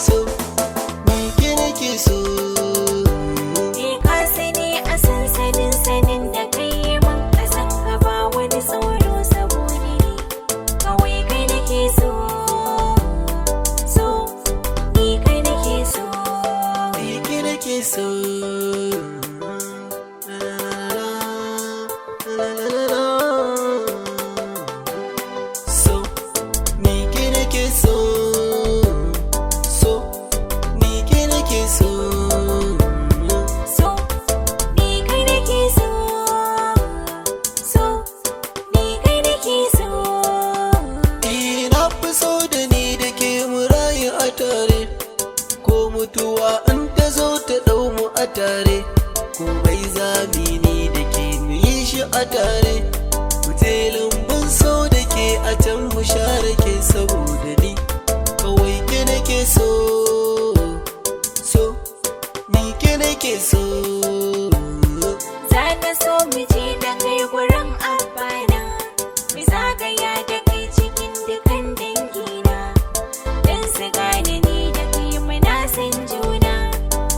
so ni ke nake so. Ka sani a sansanin sanin da kai mun a san gaba wani sauro saboda ni kawai kai nake so. So ni kai nake so. Ni ke nake so. So ni ke nake so. So ni ke nake so. So ni kai nake so. So ni kai nake so. Na fi so da ni da ke mu rayu a tare, ko mutuwa in ta zo ta ɗau mu a tare, ko bai zami ni da ke mu yi shi a tare. Mu je lambun so da ke a can mu share ke saboda ni kawai ke nake so. So ni ke nake so. Zana so mu je da kai gurin abana, mu zagaya da kai cikin dukan dangina, dan su gane ni da kai muna san juna.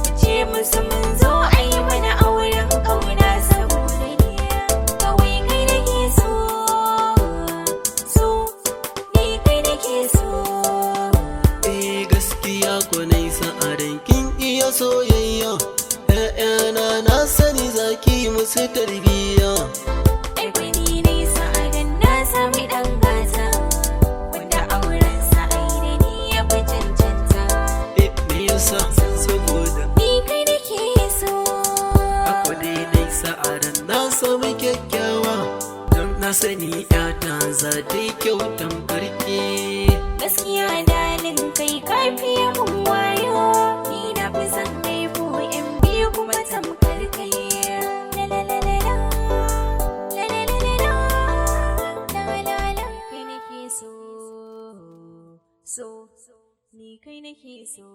Mu ce musu mun zo a yi mana auren ƙauna saboda ni kawai kai nake so. So ni kai nake so. Gaskiya ko nai sa'adan kin iya soyayya, ƴaƴana na sani zaki musu tarbiyya. Ai gwani ne sa'adan na sami ɗan gata, wanda auren sa ai da ni ya fi cancanta. Me yasa? Saboda Ni kai nake so. ako daidai sa'adan na sami kyakkyawa, don na sani ƴata za ta yi kyau tamkar ke. Gaskiya dalin kai ka fiye mun wayo, ni na fi son kai ko yan biyu kuma tamkar kai. La la la la la, la la la la la, la la la. Kai nake so, so ni kai nake so.